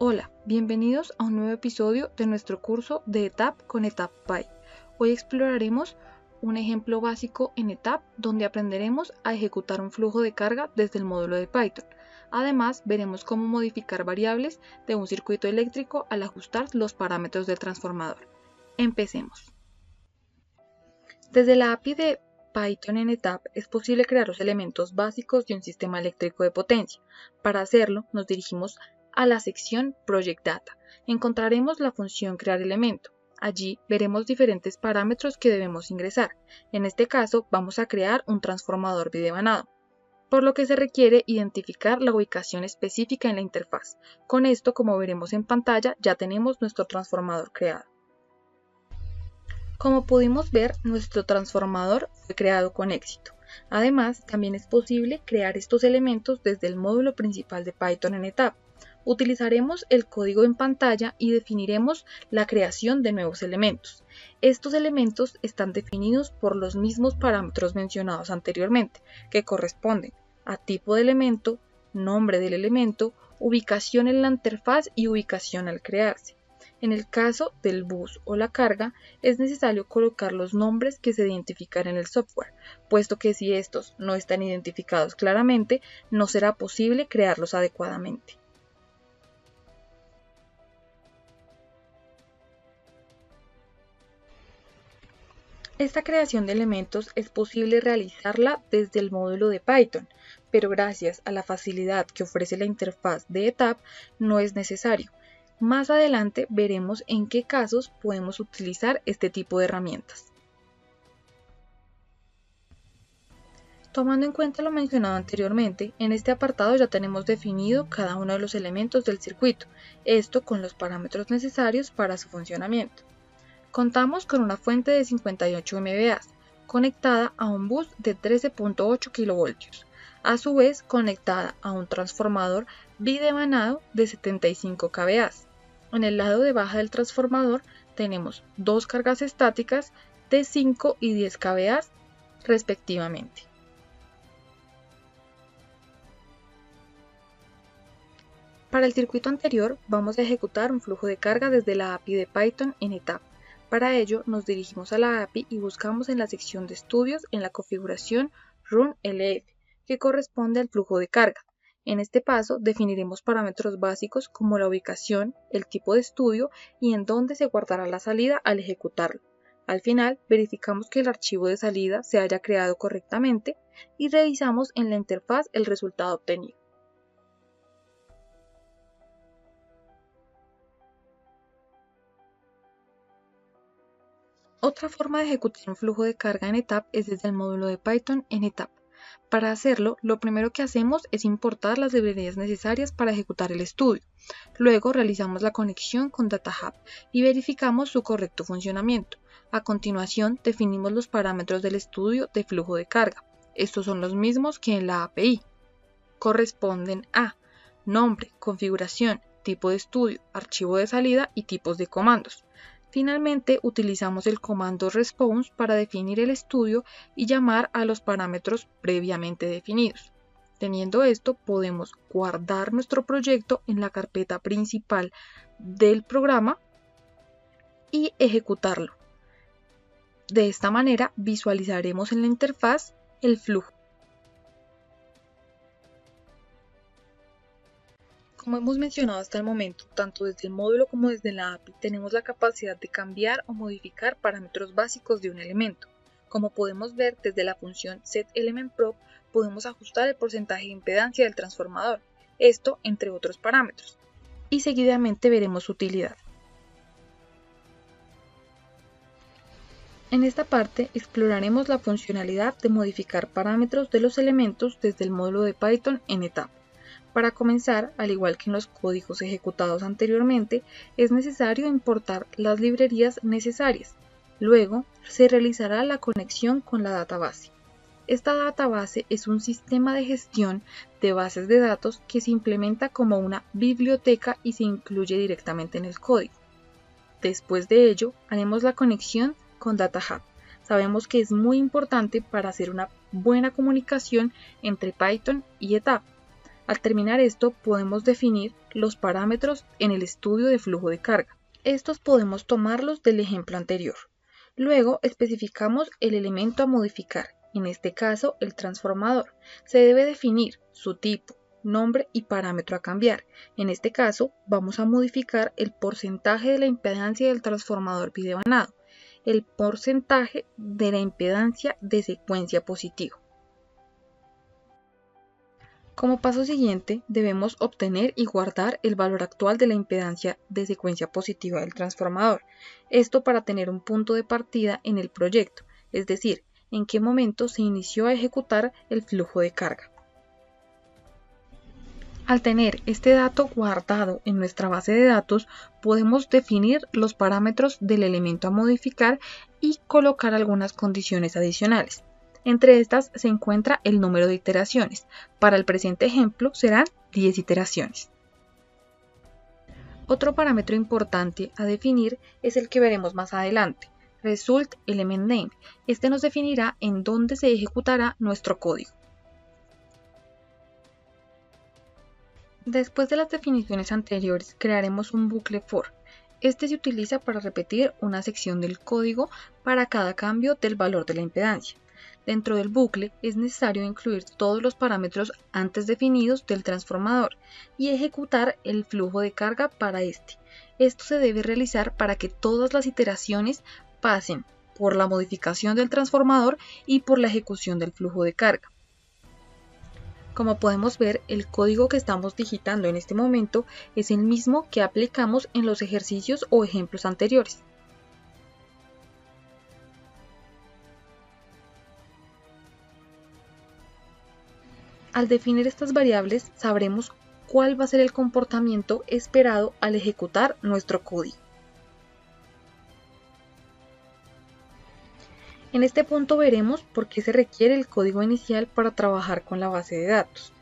Hola, bienvenidos a un nuevo episodio de nuestro curso de ETAP con ETAP Py. Hoy exploraremos un ejemplo básico en ETAP donde aprenderemos a ejecutar un flujo de carga desde el módulo de Python. Además, veremos cómo modificar variables de un circuito eléctrico al ajustar los parámetros del transformador. Empecemos. Desde la API de Python en ETAP es posible crear los elementos básicos de un sistema eléctrico de potencia. Para hacerlo, nos dirigimos a la sección Project Data. Encontraremos la función crear elemento. Allí veremos diferentes parámetros que debemos ingresar. En este caso, vamos a crear un transformador bidevanado, por lo que se requiere identificar la ubicación específica en la interfaz. Con esto, como veremos en pantalla, ya tenemos nuestro transformador creado. Como pudimos ver, nuestro transformador fue creado con éxito. Además, también es posible crear estos elementos desde el módulo principal de Python en ETAP. Utilizaremos el código en pantalla y definiremos la creación de nuevos elementos. Estos elementos están definidos por los mismos parámetros mencionados anteriormente, que corresponden a tipo de elemento, nombre del elemento, ubicación en la interfaz y ubicación al crearse. En el caso del bus o la carga, es necesario colocar los nombres que se identifican en el software, puesto que si estos no están identificados claramente, no será posible crearlos adecuadamente. Esta creación de elementos es posible realizarla desde el módulo de Python, pero gracias a la facilidad que ofrece la interfaz de ETAP, no es necesario. Más adelante veremos en qué casos podemos utilizar este tipo de herramientas. Tomando en cuenta lo mencionado anteriormente, en este apartado ya tenemos definido cada uno de los elementos del circuito, esto con los parámetros necesarios para su funcionamiento. Contamos con una fuente de 58 MVA conectada a un bus de 13.8 kV, a su vez conectada a un transformador bidevanado de 75 kVA. En el lado de baja del transformador tenemos dos cargas estáticas de 5 y 10 kVA respectivamente. Para el circuito anterior vamos a ejecutar un flujo de carga desde la API de Python en ETAP. Para ello nos dirigimos a la API y buscamos en la sección de estudios en la configuración Run LF, que corresponde al flujo de carga. En este paso definiremos parámetros básicos como la ubicación, el tipo de estudio y en dónde se guardará la salida al ejecutarlo. Al final verificamos que el archivo de salida se haya creado correctamente y revisamos en la interfaz el resultado obtenido. Otra forma de ejecutar un flujo de carga en ETAP es desde el módulo de Python en ETAP. Para hacerlo, lo primero que hacemos es importar las librerías necesarias para ejecutar el estudio. Luego realizamos la conexión con DataHub y verificamos su correcto funcionamiento. A continuación, definimos los parámetros del estudio de flujo de carga. Estos son los mismos que en la API. Corresponden a nombre, configuración, tipo de estudio, archivo de salida y tipos de comandos. Finalmente, utilizamos el comando response para definir el estudio y llamar a los parámetros previamente definidos. Teniendo esto, podemos guardar nuestro proyecto en la carpeta principal del programa y ejecutarlo. De esta manera, visualizaremos en la interfaz el flujo. Como hemos mencionado hasta el momento, tanto desde el módulo como desde la API, tenemos la capacidad de cambiar o modificar parámetros básicos de un elemento. Como podemos ver, desde la función setElementProp podemos ajustar el porcentaje de impedancia del transformador, esto entre otros parámetros, y seguidamente veremos su utilidad. En esta parte exploraremos la funcionalidad de modificar parámetros de los elementos desde el módulo de Python en ETAP. Para comenzar, al igual que en los códigos ejecutados anteriormente, es necesario importar las librerías necesarias. Luego, se realizará la conexión con la database. Esta database es un sistema de gestión de bases de datos que se implementa como una biblioteca y se incluye directamente en el código. Después de ello, haremos la conexión con DataHub. Sabemos que es muy importante para hacer una buena comunicación entre Python y ETAP. Al terminar esto, podemos definir los parámetros en el estudio de flujo de carga. Estos podemos tomarlos del ejemplo anterior. Luego especificamos el elemento a modificar, en este caso el transformador. Se debe definir su tipo, nombre y parámetro a cambiar. En este caso vamos a modificar el porcentaje de la impedancia del transformador bidevanado, el porcentaje de la impedancia de secuencia positiva. Como paso siguiente, debemos obtener y guardar el valor actual de la impedancia de secuencia positiva del transformador. Esto para tener un punto de partida en el proyecto, es decir, en qué momento se inició a ejecutar el flujo de carga. Al tener este dato guardado en nuestra base de datos, podemos definir los parámetros del elemento a modificar y colocar algunas condiciones adicionales. Entre estas se encuentra el número de iteraciones. Para el presente ejemplo serán 10 iteraciones. Otro parámetro importante a definir es el que veremos más adelante, Result Element Name. Este nos definirá en dónde se ejecutará nuestro código. Después de las definiciones anteriores, crearemos un bucle for. Este se utiliza para repetir una sección del código para cada cambio del valor de la impedancia. Dentro del bucle es necesario incluir todos los parámetros antes definidos del transformador y ejecutar el flujo de carga para este. Esto se debe realizar para que todas las iteraciones pasen por la modificación del transformador y por la ejecución del flujo de carga. Como podemos ver, el código que estamos digitando en este momento es el mismo que aplicamos en los ejercicios o ejemplos anteriores. Al definir estas variables, sabremos cuál va a ser el comportamiento esperado al ejecutar nuestro código. En este punto veremos por qué se requiere el código inicial para trabajar con la base de datos.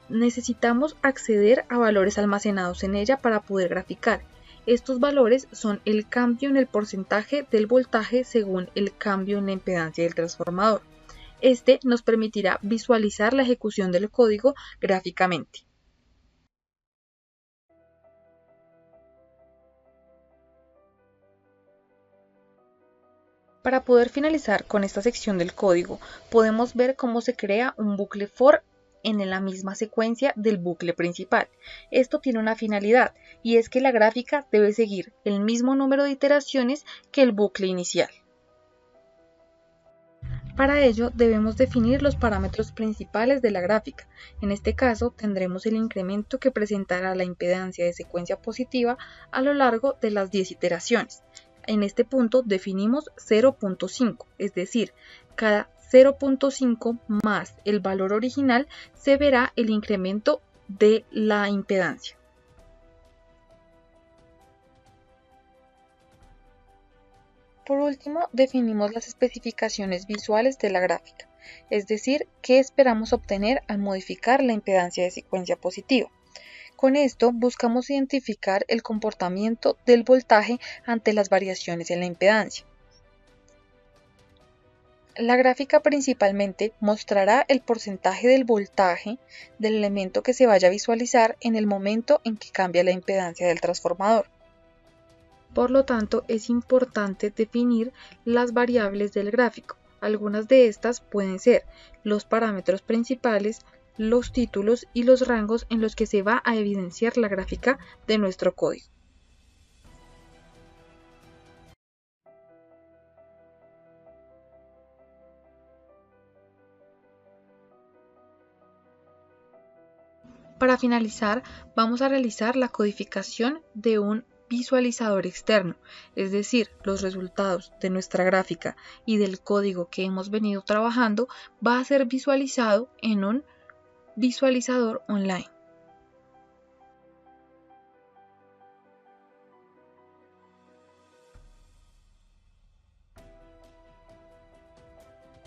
Necesitamos acceder a valores almacenados en ella para poder graficar. Estos valores son el cambio en el porcentaje del voltaje según el cambio en la impedancia del transformador. Este nos permitirá visualizar la ejecución del código gráficamente. Para poder finalizar con esta sección del código, podemos ver cómo se crea un bucle for en la misma secuencia del bucle principal. Esto tiene una finalidad, y es que la gráfica debe seguir el mismo número de iteraciones que el bucle inicial. Para ello debemos definir los parámetros principales de la gráfica. En este caso tendremos el incremento que presentará la impedancia de secuencia positiva a lo largo de las 10 iteraciones. En este punto definimos 0.5, es decir, cada 0.5 más el valor original se verá el incremento de la impedancia. Por último, definimos las especificaciones visuales de la gráfica, es decir, qué esperamos obtener al modificar la impedancia de secuencia positiva. Con esto buscamos identificar el comportamiento del voltaje ante las variaciones en la impedancia. La gráfica principalmente mostrará el porcentaje del voltaje del elemento que se vaya a visualizar en el momento en que cambia la impedancia del transformador. Por lo tanto, es importante definir las variables del gráfico. Algunas de estas pueden ser los parámetros principales, los títulos y los rangos en los que se va a evidenciar la gráfica de nuestro código. Para finalizar, vamos a realizar la codificación de un visualizador externo, es decir, los resultados de nuestra gráfica y del código que hemos venido trabajando va a ser visualizado en un visualizador online.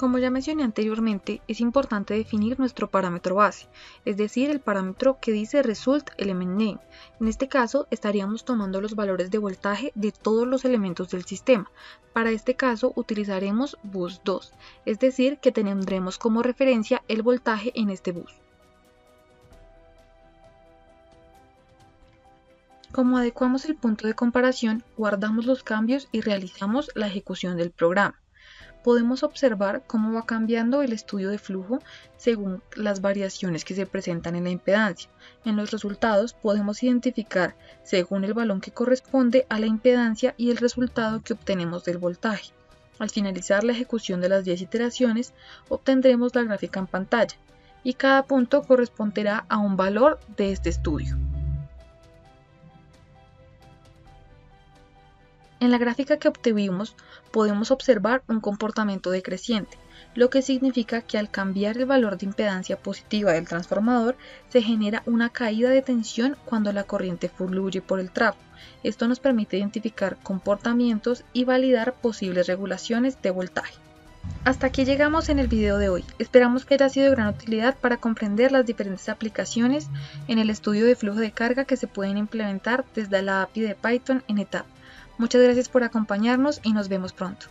Como ya mencioné anteriormente, es importante definir nuestro parámetro base, es decir, el parámetro que dice Result Element Name. En este caso, estaríamos tomando los valores de voltaje de todos los elementos del sistema. Para este caso, utilizaremos bus 2, es decir, que tendremos como referencia el voltaje en este bus. Como adecuamos el punto de comparación, guardamos los cambios y realizamos la ejecución del programa. Podemos observar cómo va cambiando el estudio de flujo según las variaciones que se presentan en la impedancia. En los resultados podemos identificar según el balón que corresponde a la impedancia y el resultado que obtenemos del voltaje. Al finalizar la ejecución de las 10 iteraciones, obtendremos la gráfica en pantalla y cada punto corresponderá a un valor de este estudio. En la gráfica que obtuvimos podemos observar un comportamiento decreciente, lo que significa que al cambiar el valor de impedancia positiva del transformador se genera una caída de tensión cuando la corriente fluye por el trafo. Esto nos permite identificar comportamientos y validar posibles regulaciones de voltaje. Hasta aquí llegamos en el video de hoy. Esperamos que haya sido de gran utilidad para comprender las diferentes aplicaciones en el estudio de flujo de carga que se pueden implementar desde la API de Python en ETAP. Muchas gracias por acompañarnos y nos vemos pronto.